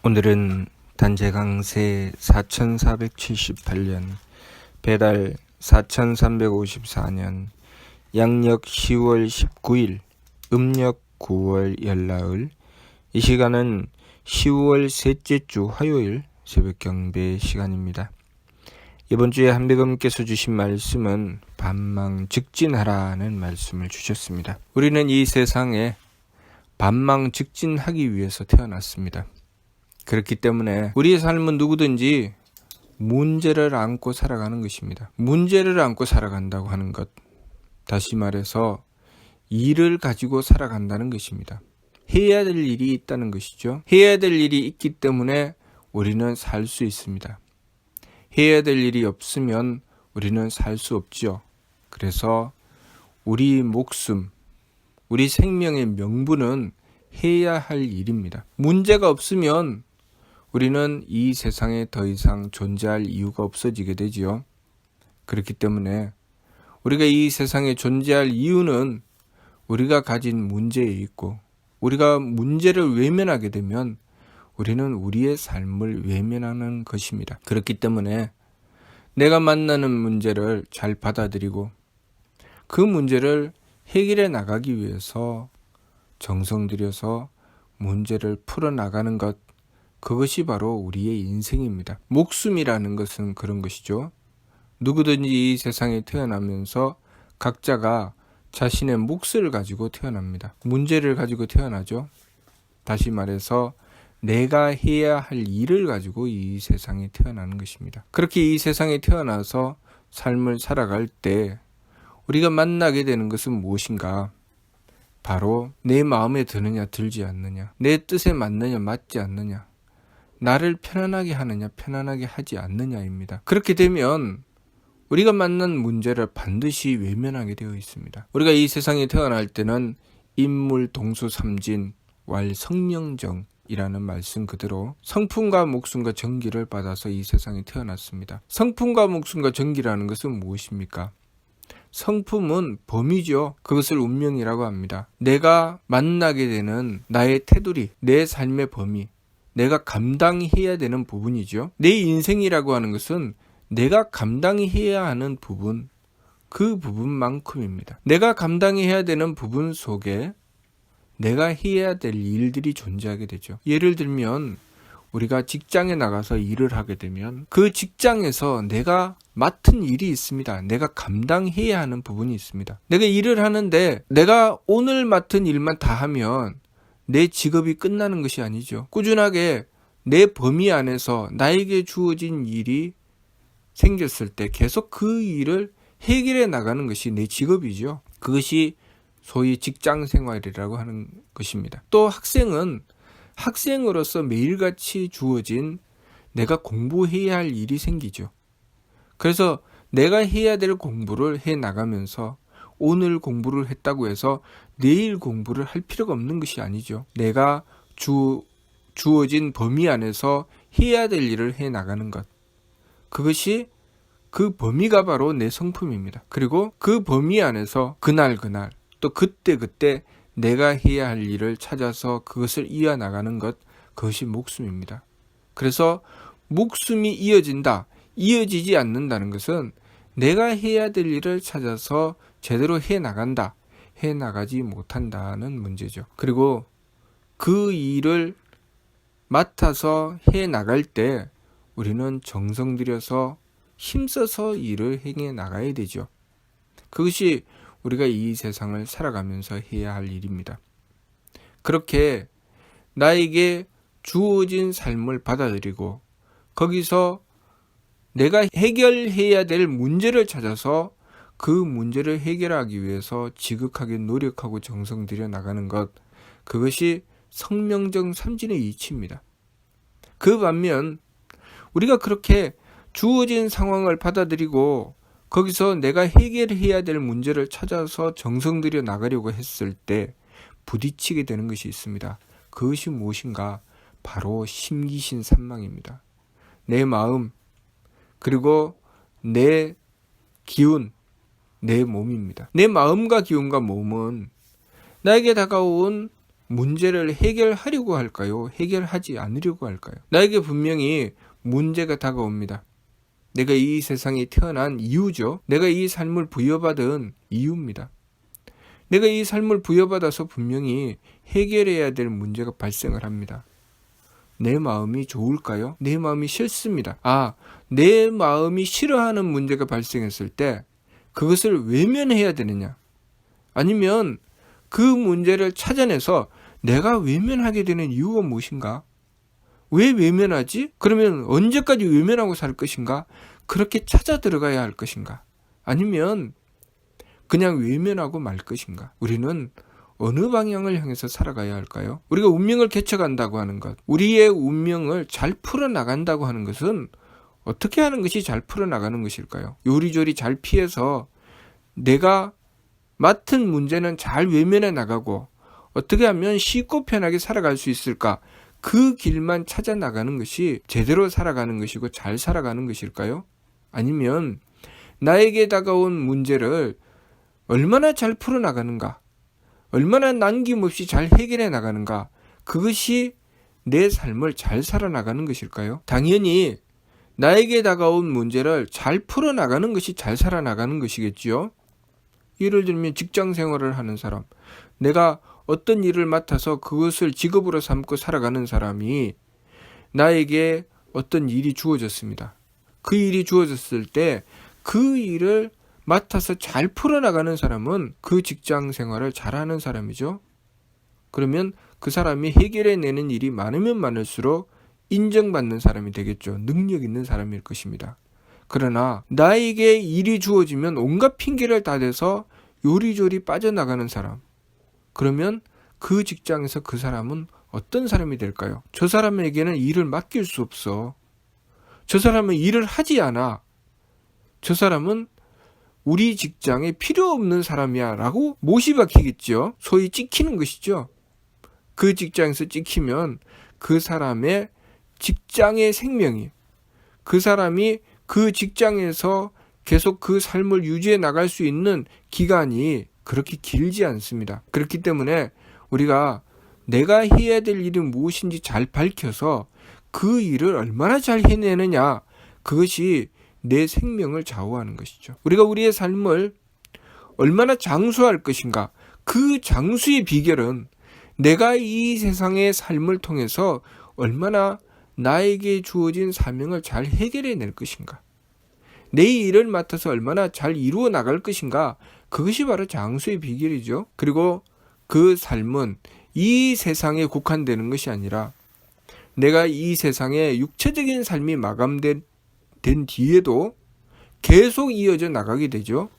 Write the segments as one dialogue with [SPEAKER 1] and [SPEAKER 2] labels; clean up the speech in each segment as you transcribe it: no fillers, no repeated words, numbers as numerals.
[SPEAKER 1] 오늘은 단재강세 4478년 배달 4354년 양력 10월 19일 음력 9월 열나흘. 이 시간은 10월 셋째 주 화요일 새벽 경배 시간입니다. 이번 주에 한배검께서 주신 말씀은 반망 직진하라는 말씀을 주셨습니다. 우리는 이 세상에 반망 직진하기 위해서 태어났습니다. 그렇기 때문에 우리의 삶은 누구든지 문제를 안고 살아가는 것입니다. 문제를 안고 살아간다고 하는 것, 다시 말해서 일을 가지고 살아간다는 것입니다. 해야 될 일이 있다는 것이죠. 해야 될 일이 있기 때문에 우리는 살 수 있습니다. 해야 될 일이 없으면 우리는 살 수 없죠. 그래서 우리 목숨, 우리 생명의 명분은 해야 할 일입니다. 문제가 없으면 우리는 이 세상에 더 이상 존재할 이유가 없어지게 되지요. 그렇기 때문에 우리가 이 세상에 존재할 이유는 우리가 가진 문제에 있고, 우리가 문제를 외면하게 되면 우리는 우리의 삶을 외면하는 것입니다. 그렇기 때문에 내가 만나는 문제를 잘 받아들이고 그 문제를 해결해 나가기 위해서 정성 들여서 문제를 풀어나가는 것, 그것이 바로 우리의 인생입니다. 목숨이라는 것은 그런 것이죠. 누구든지 이 세상에 태어나면서 각자가 자신의 몫을 가지고 태어납니다. 문제를 가지고 태어나죠. 다시 말해서 내가 해야 할 일을 가지고 이 세상에 태어나는 것입니다. 그렇게 이 세상에 태어나서 삶을 살아갈 때 우리가 만나게 되는 것은 무엇인가? 바로 내 마음에 드느냐 들지 않느냐, 내 뜻에 맞느냐 맞지 않느냐, 나를 편안하게 하느냐 편안하게 하지 않느냐입니다. 그렇게 되면 우리가 만난 문제를 반드시 외면하게 되어 있습니다. 우리가 이 세상에 태어날 때는 인물 동수삼진 왈성명정이라는 말씀 그대로 성품과 목숨과 정기를 받아서 이 세상에 태어났습니다. 성품과 목숨과 정기라는 것은 무엇입니까? 성품은 범위죠. 그것을 운명이라고 합니다. 내가 만나게 되는 나의 테두리, 내 삶의 범위, 내가 감당해야 되는 부분이죠. 내 인생이라고 하는 것은 내가 감당해야 하는 부분, 그 부분만큼입니다. 내가 감당해야 되는 부분 속에 내가 해야 될 일들이 존재하게 되죠. 예를 들면 우리가 직장에 나가서 일을 하게 되면 그 직장에서 내가 맡은 일이 있습니다. 내가 감당해야 하는 부분이 있습니다. 내가 일을 하는데 내가 오늘 맡은 일만 다 하면 내 직업이 끝나는 것이 아니죠. 꾸준하게 내 범위 안에서 나에게 주어진 일이 생겼을 때 계속 그 일을 해결해 나가는 것이 내 직업이죠. 그것이 소위 직장 생활이라고 하는 것입니다. 또 학생은 학생으로서 매일같이 주어진 내가 공부해야 할 일이 생기죠. 그래서 내가 해야 될 공부를 해 나가면서 오늘 공부를 했다고 해서 내일 공부를 할 필요가 없는 것이 아니죠. 내가 주어진 범위 안에서 해야 될 일을 해 나가는 것, 그것이 그 범위가 바로 내 성품입니다. 그리고 그 범위 안에서 그날 또 그때 내가 해야 할 일을 찾아서 그것을 이어나가는 것, 그것이 목숨입니다. 그래서 목숨이 이어지지 않는다는 것은 내가 해야 될 일을 찾아서 제대로 해나간다, 해나가지 못한다는 문제죠. 그리고 그 일을 맡아서 해나갈 때 우리는 정성 들여서 힘써서 일을 행해 나가야 되죠. 그것이 우리가 이 세상을 살아가면서 해야 할 일입니다. 그렇게 나에게 주어진 삶을 받아들이고 거기서 내가 해결해야 될 문제를 찾아서 그 문제를 해결하기 위해서 지극하게 노력하고 정성 들여 나가는 것, 그것이 성명정 삼진의 이치입니다. 그 반면 우리가 그렇게 주어진 상황을 받아들이고 거기서 내가 해결해야 될 문제를 찾아서 정성 들여 나가려고 했을 때 부딪히게 되는 것이 있습니다. 그것이 무엇인가? 바로 심기신 산망입니다. 내 마음, 그리고 내 기운, 내 몸입니다. 내 마음과 기운과 몸은 나에게 다가온 문제를 해결하려고 할까요? 해결하지 않으려고 할까요? 나에게 분명히 문제가 다가옵니다. 내가 이 세상에 태어난 이유죠. 내가 이 삶을 부여받은 이유입니다. 내가 이 삶을 부여받아서 분명히 해결해야 될 문제가 발생을 합니다. 내 마음이 좋을까요? 내 마음이 싫습니다. 내 마음이 싫어하는 문제가 발생했을 때 그것을 외면해야 되느냐? 아니면 그 문제를 찾아내서 내가 외면하게 되는 이유가 무엇인가? 왜 외면하지? 그러면 언제까지 외면하고 살 것인가? 그렇게 찾아 들어가야 할 것인가? 아니면 그냥 외면하고 말 것인가? 우리는 어느 방향을 향해서 살아가야 할까요? 우리가 운명을 개척한다고 하는 것, 우리의 운명을 잘 풀어나간다고 하는 것은 어떻게 하는 것이 잘 풀어나가는 것일까요? 요리조리 잘 피해서 내가 맡은 문제는 잘 외면해 나가고 어떻게 하면 쉽고 편하게 살아갈 수 있을까? 그 길만 찾아 나가는 것이 제대로 살아가는 것이고 잘 살아가는 것일까요? 아니면 나에게 다가온 문제를 얼마나 잘 풀어나가는가? 얼마나 남김없이 잘 해결해 나가는가? 그것이 내 삶을 잘 살아나가는 것일까요? 당연히 나에게 다가온 문제를 잘 풀어나가는 것이 잘 살아나가는 것이겠지요. 예를 들면 직장 생활을 하는 사람, 내가 어떤 일을 맡아서 그것을 직업으로 삼고 살아가는 사람이 나에게 어떤 일이 주어졌습니다. 그 일이 주어졌을 때 그 일을 맡아서 잘 풀어나가는 사람은 그 직장 생활을 잘하는 사람이죠. 그러면 그 사람이 해결해내는 일이 많으면 많을수록 인정받는 사람이 되겠죠. 능력 있는 사람일 것입니다. 그러나 나에게 일이 주어지면 온갖 핑계를 다 대서 요리조리 빠져나가는 사람, 그러면 그 직장에서 그 사람은 어떤 사람이 될까요? 저 사람에게는 일을 맡길 수 없어. 저 사람은 일을 하지 않아. 저 사람은 우리 직장에 필요 없는 사람이야 라고 못이 박히겠죠. 소위 찍히는 것이죠. 그 직장에서 찍히면 그 사람의 직장의 생명이, 그 사람이 그 직장에서 계속 그 삶을 유지해 나갈 수 있는 기간이 그렇게 길지 않습니다. 그렇기 때문에 우리가 내가 해야 될 일이 무엇인지 잘 밝혀서 그 일을 얼마나 잘 해내느냐, 그것이 내 생명을 좌우하는 것이죠. 우리가 우리의 삶을 얼마나 장수할 것인가, 그 장수의 비결은 내가 이 세상의 삶을 통해서 얼마나 나에게 주어진 사명을 잘 해결해낼 것인가, 내 일을 맡아서 얼마나 잘 이루어 나갈 것인가, 그것이 바로 장수의 비결이죠. 그리고 그 삶은 이 세상에 국한되는 것이 아니라 내가 이 세상에 육체적인 삶이 마감된 뒤에도 계속 이어져 나가게 되죠.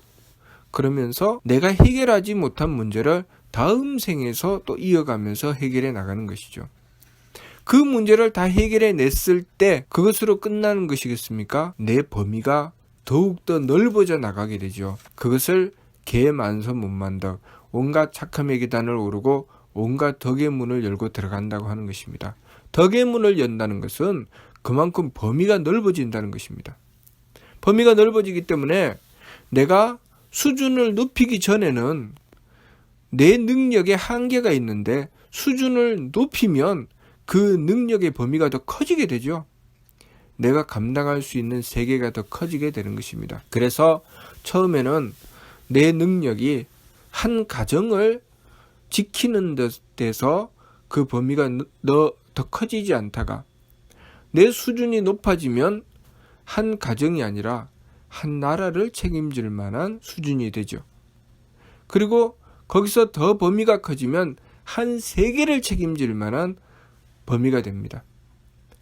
[SPEAKER 1] 그러면서 내가 해결하지 못한 문제를 다음 생에서 또 이어가면서 해결해 나가는 것이죠. 그 문제를 다 해결해 냈을 때 그것으로 끝나는 것이겠습니까? 내 범위가 더욱더 넓어져 나가게 되죠. 그것을 개만서문만덕, 온갖 착함의 계단을 오르고 온갖 덕의 문을 열고 들어간다고 하는 것입니다. 덕의 문을 연다는 것은 그만큼 범위가 넓어진다는 것입니다. 범위가 넓어지기 때문에 내가 수준을 높이기 전에는 내 능력에 한계가 있는데 수준을 높이면 그 능력의 범위가 더 커지게 되죠. 내가 감당할 수 있는 세계가 더 커지게 되는 것입니다. 그래서 처음에는 내 능력이 한 가정을 지키는 데서 그 범위가 더 커지지 않다가 내 수준이 높아지면 한 가정이 아니라 한 나라를 책임질 만한 수준이 되죠. 그리고 거기서 더 범위가 커지면 한 세계를 책임질 만한 범위가 됩니다.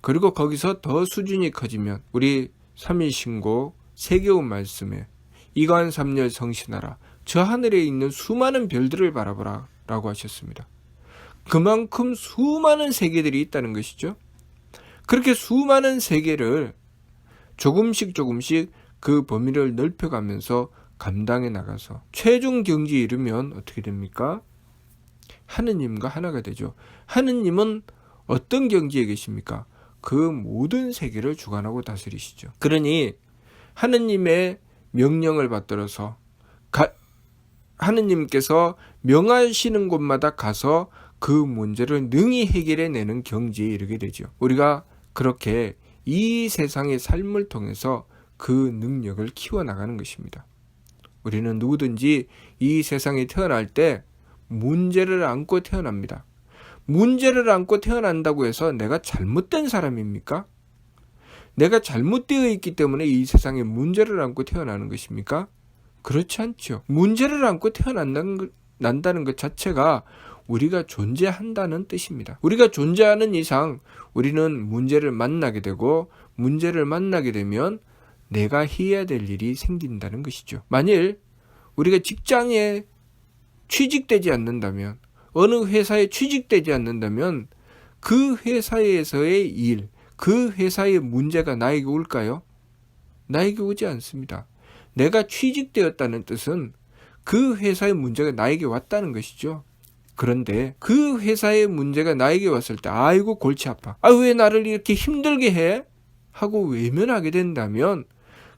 [SPEAKER 1] 그리고 거기서 더 수준이 커지면 우리 삼일신고 세계운 말씀에 이관 삼열 성신하라, 저 하늘에 있는 수많은 별들을 바라보라 라고 하셨습니다. 그만큼 수많은 세계들이 있다는 것이죠. 그렇게 수많은 세계를 조금씩 그 범위를 넓혀가면서 감당해 나가서 최종 경지에 이르면 어떻게 됩니까? 하느님과 하나가 되죠. 하느님은 어떤 경지에 계십니까? 그 모든 세계를 주관하고 다스리시죠. 그러니 하느님의 명령을 받들어서 하느님께서 명하시는 곳마다 가서 그 문제를 능히 해결해내는 경지에 이르게 되죠. 우리가 그렇게 이 세상의 삶을 통해서 그 능력을 키워나가는 것입니다. 우리는 누구든지 이 세상에 태어날 때 문제를 안고 태어납니다. 문제를 안고 태어난다고 해서 내가 잘못된 사람입니까? 내가 잘못되어 있기 때문에 이 세상에 문제를 안고 태어나는 것입니까? 그렇지 않죠. 문제를 안고 태어난다는 것 자체가 우리가 존재한다는 뜻입니다. 우리가 존재하는 이상 우리는 문제를 만나게 되고, 문제를 만나게 되면 내가 해야 될 일이 생긴다는 것이죠. 만일 우리가 직장에 취직되지 않는다면, 어느 회사에 취직되지 않는다면 그 회사에서의 일, 그 회사의 문제가 나에게 올까요? 나에게 오지 않습니다. 내가 취직되었다는 뜻은 그 회사의 문제가 나에게 왔다는 것이죠. 그런데 그 회사의 문제가 나에게 왔을 때 아이고 골치 아파. 왜 나를 이렇게 힘들게 해? 하고 외면하게 된다면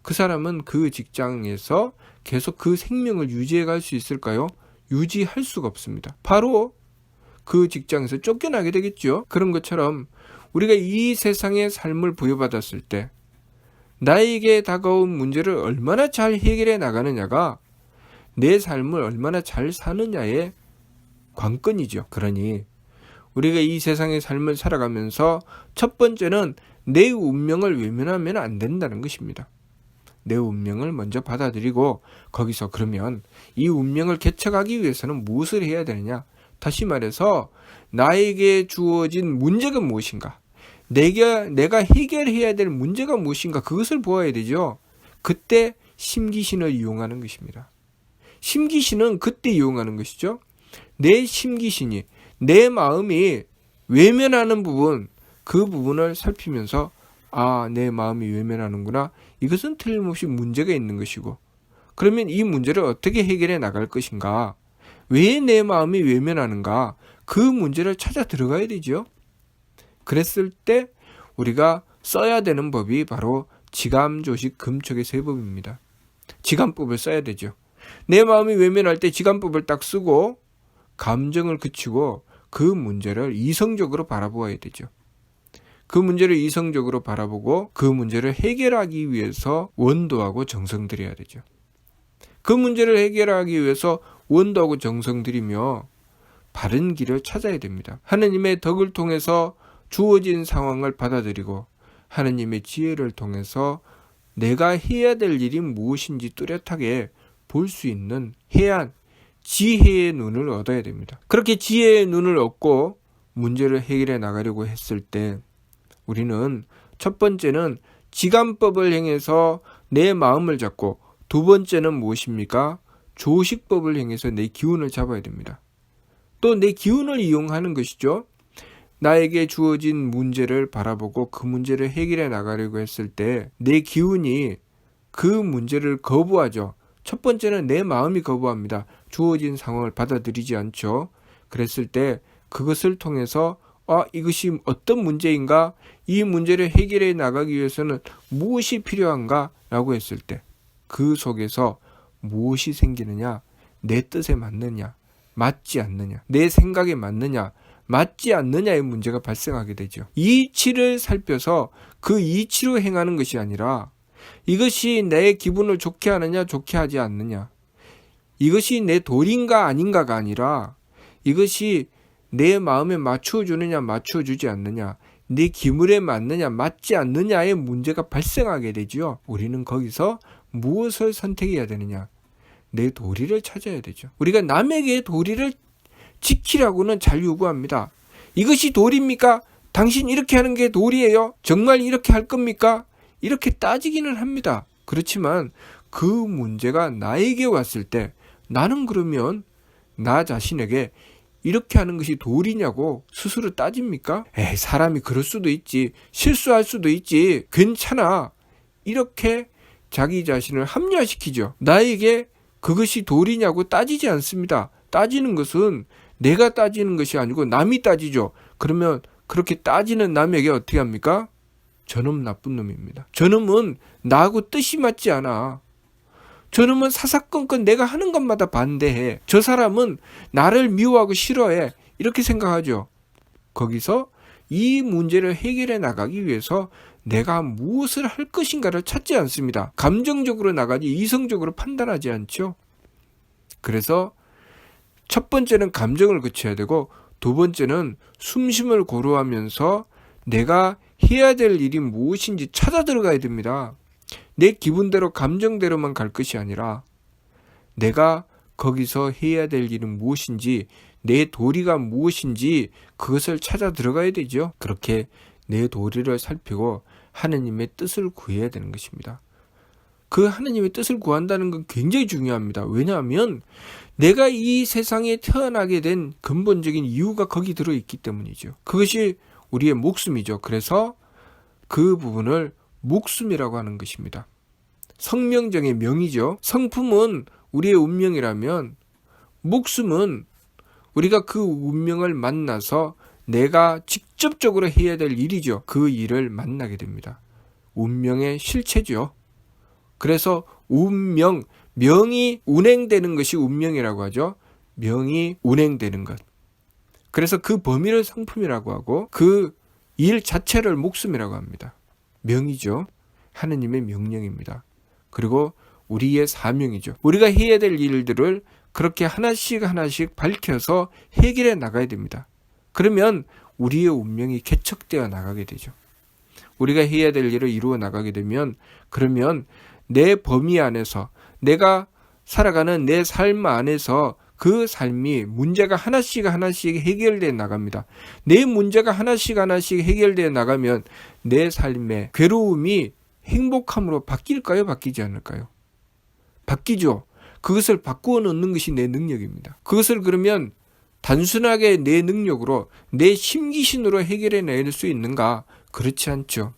[SPEAKER 1] 그 사람은 그 직장에서 계속 그 생명을 유지해 갈 수 있을까요? 유지할 수가 없습니다. 바로 그 직장에서 쫓겨나게 되겠죠. 그런 것처럼 우리가 이 세상의 삶을 부여받았을 때 나에게 다가온 문제를 얼마나 잘 해결해 나가느냐가 내 삶을 얼마나 잘 사느냐의 관건이죠. 그러니 우리가 이 세상의 삶을 살아가면서 첫 번째는 내 운명을 외면하면 안 된다는 것입니다. 내 운명을 먼저 받아들이고 거기서 그러면 이 운명을 개척하기 위해서는 무엇을 해야 되느냐? 다시 말해서 나에게 주어진 문제가 무엇인가? 내가 해결해야 될 문제가 무엇인가? 그것을 보아야 되죠. 그때 심기신을 이용하는 것입니다. 심기신은 그때 이용하는 것이죠. 내 심기신이, 내 마음이 외면하는 부분, 그 부분을 살피면서 내 마음이 외면하는구나. 이것은 틀림없이 문제가 있는 것이고, 그러면 이 문제를 어떻게 해결해 나갈 것인가? 왜 내 마음이 외면하는가? 그 문제를 찾아 들어가야 되죠. 그랬을 때 우리가 써야 되는 법이 바로 지감조식 금촉의 세법입니다. 지감법을 써야 되죠. 내 마음이 외면할 때 지감법을 딱 쓰고 감정을 그치고 그 문제를 이성적으로 바라보아야 되죠. 그 문제를 이성적으로 바라보고 그 문제를 해결하기 위해서 원도하고 정성 들여야 되죠. 그 문제를 해결하기 위해서 원도하고 정성 들이며 바른 길을 찾아야 됩니다. 하느님의 덕을 통해서 주어진 상황을 받아들이고 하느님의 지혜를 통해서 내가 해야 될 일이 무엇인지 뚜렷하게 볼 수 있는 해안, 지혜의 눈을 얻어야 됩니다. 그렇게 지혜의 눈을 얻고 문제를 해결해 나가려고 했을 때 우리는 첫 번째는 지감법을 행해서 내 마음을 잡고, 두 번째는 무엇입니까? 조식법을 행해서 내 기운을 잡아야 됩니다. 또 내 기운을 이용하는 것이죠. 나에게 주어진 문제를 바라보고 그 문제를 해결해 나가려고 했을 때 내 기운이 그 문제를 거부하죠. 첫 번째는 내 마음이 거부합니다. 주어진 상황을 받아들이지 않죠. 그랬을 때 그것을 통해서 이것이 어떤 문제인가? 이 문제를 해결해 나가기 위해서는 무엇이 필요한가? 라고 했을 때 그 속에서 무엇이 생기느냐? 내 뜻에 맞느냐? 맞지 않느냐? 내 생각에 맞느냐? 맞지 않느냐의 문제가 발생하게 되죠. 이치를 살펴서 그 이치로 행하는 것이 아니라 이것이 내 기분을 좋게 하느냐 좋게 하지 않느냐, 이것이 내 도리인가 아닌가가 아니라 이것이 내 마음에 맞춰주느냐 맞춰주지 않느냐, 내 기분에 맞느냐 맞지 않느냐의 문제가 발생하게 되죠. 우리는 거기서 무엇을 선택해야 되느냐? 내 도리를 찾아야 되죠. 우리가 남에게 도리를 지키라고는 잘 요구합니다. 이것이 도리입니까? 당신 이렇게 하는 게 도리예요? 정말 이렇게 할 겁니까? 이렇게 따지기는 합니다. 그렇지만 그 문제가 나에게 왔을 때 나는 그러면 나 자신에게 이렇게 하는 것이 도리냐고 스스로 따집니까? 사람이 그럴 수도 있지, 실수할 수도 있지, 괜찮아, 이렇게 자기 자신을 합리화시키죠. 나에게 그것이 도리냐고 따지지 않습니다. 따지는 것은 내가 따지는 것이 아니고 남이 따지죠. 그러면 그렇게 따지는 남에게 어떻게 합니까? 저놈 나쁜 놈입니다. 저놈은 나하고 뜻이 맞지 않아. 저놈은 사사건건 내가 하는 것마다 반대해. 저 사람은 나를 미워하고 싫어해. 이렇게 생각하죠. 거기서 이 문제를 해결해 나가기 위해서 내가 무엇을 할 것인가를 찾지 않습니다. 감정적으로 나가지 이성적으로 판단하지 않죠. 그래서 첫 번째는 감정을 거쳐야 되고, 두 번째는 숨심을 고루하면서 내가 해야 될 일이 무엇인지 찾아 들어가야 됩니다. 내 기분대로 감정대로만 갈 것이 아니라 내가 거기서 해야 될 일은 무엇인지, 내 도리가 무엇인지 그것을 찾아 들어가야 되죠. 그렇게 내 도리를 살피고 하느님의 뜻을 구해야 되는 것입니다. 그 하느님의 뜻을 구한다는 건 굉장히 중요합니다. 왜냐하면 내가 이 세상에 태어나게 된 근본적인 이유가 거기 들어있기 때문이죠. 그것이 우리의 목숨이죠. 그래서 그 부분을 목숨이라고 하는 것입니다. 성명정의 명이죠. 성품은 우리의 운명이라면 목숨은 우리가 그 운명을 만나서 내가 직접적으로 해야 될 일이죠. 그 일을 만나게 됩니다. 운명의 실체죠. 그래서 운명, 명이 운행되는 것이 운명이라고 하죠. 명이 운행되는 것. 그래서 그 범위를 성품이라고 하고 그 일 자체를 목숨이라고 합니다. 명이죠. 하느님의 명령입니다. 그리고 우리의 사명이죠. 우리가 해야 될 일들을 그렇게 하나씩 하나씩 밝혀서 해결해 나가야 됩니다. 그러면 우리의 운명이 개척되어 나가게 되죠. 우리가 해야 될 일을 이루어 나가게 되면, 그러면 내 범위 안에서, 내가 살아가는 내 삶 안에서 그 삶이 문제가 하나씩 하나씩 해결되어 나갑니다. 내 문제가 하나씩 하나씩 해결되어 나가면 내 삶의 괴로움이 행복함으로 바뀔까요? 바뀌지 않을까요? 바뀌죠. 그것을 바꾸어 놓는 것이 내 능력입니다. 그것을 그러면 단순하게 내 능력으로, 내 심기신으로 해결해 낼 수 있는가? 그렇지 않죠.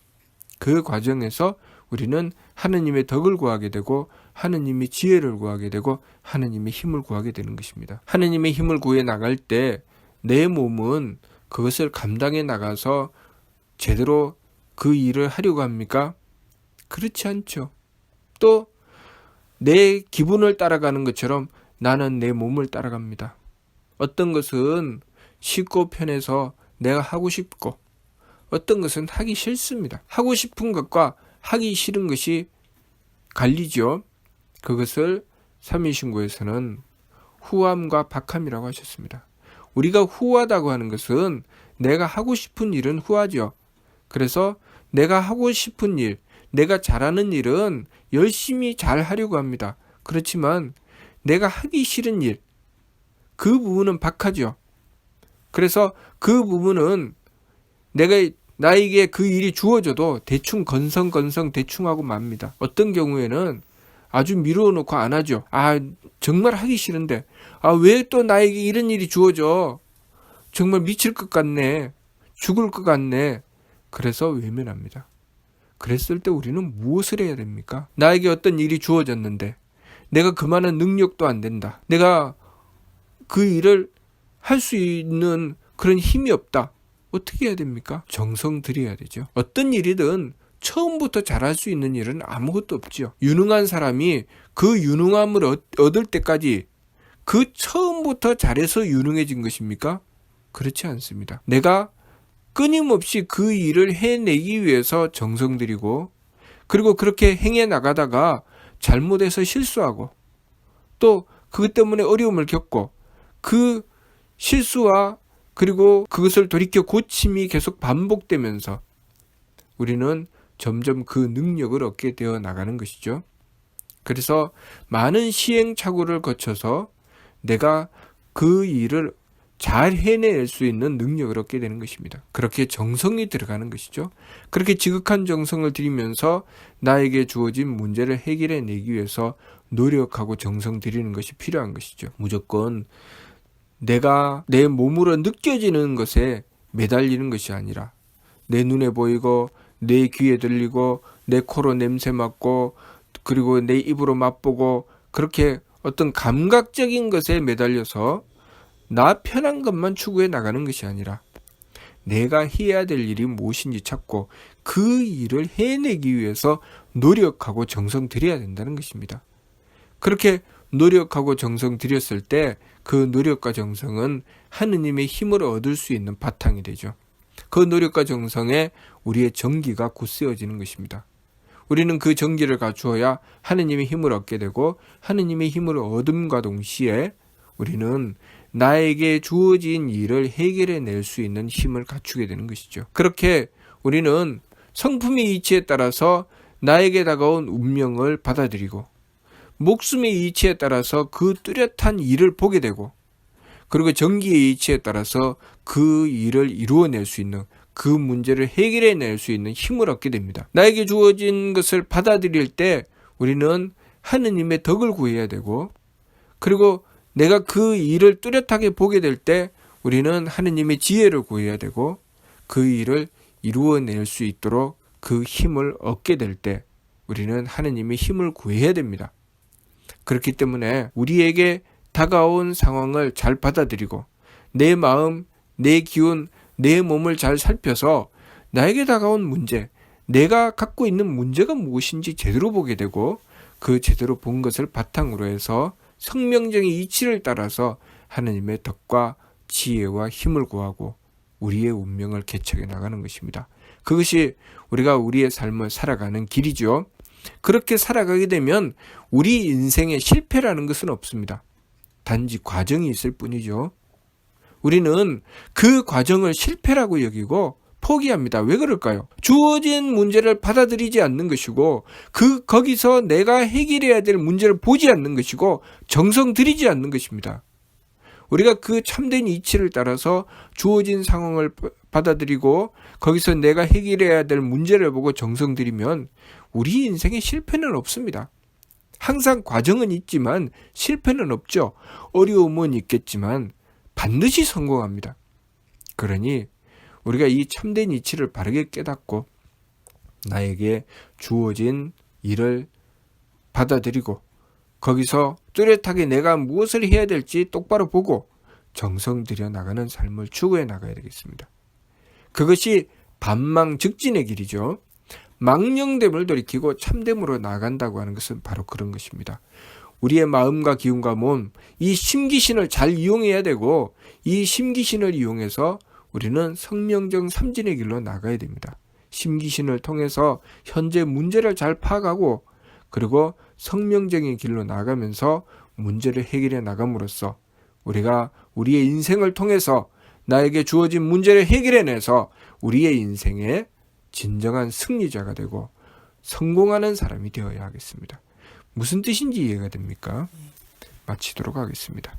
[SPEAKER 1] 그 과정에서 우리는 하느님의 덕을 구하게 되고 하느님의 지혜를 구하게 되고 하느님의 힘을 구하게 되는 것입니다. 하느님의 힘을 구해 나갈 때 내 몸은 그것을 감당해 나가서 제대로 그 일을 하려고 합니까? 그렇지 않죠. 또 내 기분을 따라가는 것처럼 나는 내 몸을 따라갑니다. 어떤 것은 쉽고 편해서 내가 하고 싶고, 어떤 것은 하기 싫습니다. 하고 싶은 것과 하기 싫은 것이 갈리죠. 그것을 삼위신고에서는 후함과 박함이라고 하셨습니다. 우리가 후하다고 하는 것은 내가 하고 싶은 일은 후하죠. 그래서 내가 하고 싶은 일, 내가 잘하는 일은 열심히 잘 하려고 합니다. 그렇지만 내가 하기 싫은 일, 그 부분은 박하죠. 그래서 그 부분은 나에게 그 일이 주어져도 대충 건성 대충 하고 맙니다. 어떤 경우에는 아주 미루어 놓고 안 하죠. 정말 하기 싫은데 왜 또 나에게 이런 일이 주어져? 정말 미칠 것 같네. 죽을 것 같네. 그래서 외면합니다. 그랬을 때 우리는 무엇을 해야 됩니까? 나에게 어떤 일이 주어졌는데 내가 그만한 능력도 안 된다. 내가 그 일을 할 수 있는 그런 힘이 없다. 어떻게 해야 됩니까? 정성 들여야 되죠. 어떤 일이든 처음부터 잘할 수 있는 일은 아무것도 없죠. 유능한 사람이 그 유능함을 얻을 때까지 그 처음부터 잘해서 유능해진 것입니까? 그렇지 않습니다. 내가 끊임없이 그 일을 해내기 위해서 정성 들이고, 그리고 그렇게 행해 나가다가 잘못해서 실수하고, 또 그것 때문에 어려움을 겪고, 그 실수와 그리고 그것을 돌이켜 고침이 계속 반복되면서 우리는 점점 그 능력을 얻게 되어 나가는 것이죠. 그래서 많은 시행착오를 거쳐서 내가 그 일을 잘 해낼 수 있는 능력을 얻게 되는 것입니다. 그렇게 정성이 들어가는 것이죠. 그렇게 지극한 정성을 들이면서 나에게 주어진 문제를 해결해 내기 위해서 노력하고 정성 들이는 것이 필요한 것이죠. 무조건 내가 내 몸으로 느껴지는 것에 매달리는 것이 아니라 내 눈에 보이고 내 귀에 들리고 내 코로 냄새 맡고 그리고 내 입으로 맛보고 그렇게 어떤 감각적인 것에 매달려서 나 편한 것만 추구해 나가는 것이 아니라 내가 해야 될 일이 무엇인지 찾고 그 일을 해내기 위해서 노력하고 정성 들여야 된다는 것입니다. 그렇게 노력하고 정성 들였을 때 그 노력과 정성은 하느님의 힘을 얻을 수 있는 바탕이 되죠. 그 노력과 정성에 우리의 정기가 굳세어지는 것입니다. 우리는 그 정기를 갖추어야 하느님의 힘을 얻게 되고 하느님의 힘을 얻음과 동시에 우리는 나에게 주어진 일을 해결해낼 수 있는 힘을 갖추게 되는 것이죠. 그렇게 우리는 성품의 이치에 따라서 나에게 다가온 운명을 받아들이고 목숨의 이치에 따라서 그 뚜렷한 일을 보게 되고 그리고 정기의 이치에 따라서 그 일을 이루어낼 수 있는 그 문제를 해결해낼 수 있는 힘을 얻게 됩니다. 나에게 주어진 것을 받아들일 때 우리는 하느님의 덕을 구해야 되고 그리고 내가 그 일을 뚜렷하게 보게 될 때 우리는 하느님의 지혜를 구해야 되고 그 일을 이루어낼 수 있도록 그 힘을 얻게 될 때 우리는 하느님의 힘을 구해야 됩니다. 그렇기 때문에 우리에게 다가온 상황을 잘 받아들이고 내 마음, 내 기운, 내 몸을 잘 살펴서 나에게 다가온 문제, 내가 갖고 있는 문제가 무엇인지 제대로 보게 되고 그 제대로 본 것을 바탕으로 해서 성명적인 이치를 따라서 하느님의 덕과 지혜와 힘을 구하고 우리의 운명을 개척해 나가는 것입니다. 그것이 우리가 우리의 삶을 살아가는 길이죠. 그렇게 살아가게 되면 우리 인생에 실패라는 것은 없습니다. 단지 과정이 있을 뿐이죠. 우리는 그 과정을 실패라고 여기고 포기합니다. 왜 그럴까요? 주어진 문제를 받아들이지 않는 것이고 거기서 내가 해결해야 될 문제를 보지 않는 것이고 정성 들이지 않는 것입니다. 우리가 그 참된 이치를 따라서 주어진 상황을 받아들이고 거기서 내가 해결해야 될 문제를 보고 정성 들이면 우리 인생에 실패는 없습니다. 항상 과정은 있지만 실패는 없죠. 어려움은 있겠지만 반드시 성공합니다. 그러니 우리가 이 참된 이치를 바르게 깨닫고 나에게 주어진 일을 받아들이고 거기서 뚜렷하게 내가 무엇을 해야 될지 똑바로 보고 정성 들여 나가는 삶을 추구해 나가야 되겠습니다. 그것이 반망즉진의 길이죠. 망령됨을 돌이키고 참됨으로 나간다고 하는 것은 바로 그런 것입니다. 우리의 마음과 기운과 몸, 이 심기신을 잘 이용해야 되고 이 심기신을 이용해서 우리는 성명정 삼진의 길로 나가야 됩니다. 심기신을 통해서 현재 문제를 잘 파악하고 그리고 성명적인 길로 나가면서 문제를 해결해 나감으로써 우리가 우리의 인생을 통해서 나에게 주어진 문제를 해결해내서 우리의 인생의 진정한 승리자가 되고 성공하는 사람이 되어야 하겠습니다. 무슨 뜻인지 이해가 됩니까? 마치도록 하겠습니다.